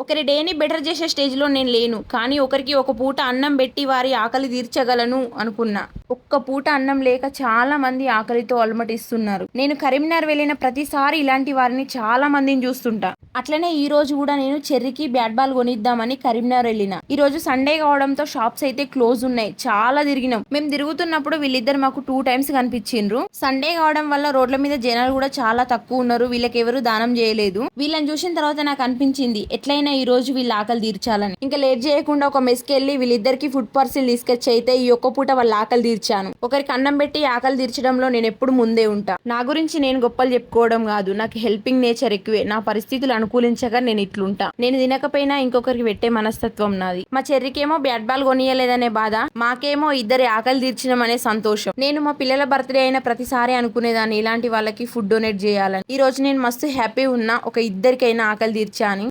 ఒకరి డేని బెటర్ చేసే స్టేజ్లో నేను లేను, కానీ ఒకరికి ఒక పూట అన్నం పెట్టి వారి ఆకలి తీర్చగలను అనుకున్నా. ఒక్క పూట అన్నం లేక చాలా మంది ఆకలితో అలమటిస్తున్నారు. నేను కరీంనగర్ వెళ్ళిన ప్రతిసారి ఇలాంటి వారిని చాలా మందిని చూస్తుంటా. అట్లనే ఈ రోజు కూడా నేను చెర్రీకి బ్యాట్ బాల్ కొనిద్దామని కరీంనగర్ వెళ్ళిన. ఈ రోజు సండే కావడంతో షాప్స్ అయితే క్లోజ్ ఉన్నాయి. చాలా తిరిగినాం. మేము తిరుగుతున్నప్పుడు వీళ్ళిద్దరు మాకు 2 times కనిపించిండ్రు. సండే కావడం వల్ల రోడ్ల మీద జనాలు కూడా చాలా తక్కువ ఉన్నారు. వీళ్ళకి ఎవరు దానం చేయలేదు. వీళ్ళని చూసిన తర్వాత నాకు అనిపించింది ఎట్లయినా ఈ రోజు వీళ్ళ ఆకలి తీర్చాలని. ఇంకా లేట్ చేయకుండా ఒక మెస్కి వెళ్ళి వీళ్ళిద్దరికి ఫుడ్ పార్సిల్ తీసుకొచ్చి అయితే ఈ ఒక్క పూట వాళ్ళ ఆకలి తీర్చాను. ఒకరికి అన్నం పెట్టి ఆకలి తీర్చడంలో నేను ఎప్పుడు ముందే ఉంటా. నా గురించి నేను గొప్పలు చెప్పుకోవడం కాదు, నాకు హెల్పింగ్ నేచర్ ఎక్కువే. నా పరిస్థితులు అనుకూలించగా నేను ఇట్లుంటా. నేను తినకపోయినా ఇంకొకరికి పెట్టే మనస్తత్వం నాది. మా చెర్రీకేమో బ్యాట్ బాల్ కొనియలేదనే బాధ, మాకేమో ఇద్దరి ఆకలి తీర్చడం అనే సంతోషం. నేను మా పిల్లల బర్త్డే అయిన ప్రతిసారి అనుకునేదాన్ని ఇలాంటి వాళ్ళకి ఫుడ్ డొనేట్ చేయాలని. ఈ రోజు నేను మస్తు హ్యాపీ ఉన్నా, ఒక ఇద్దరికైనా ఆకలి తీర్చా అని.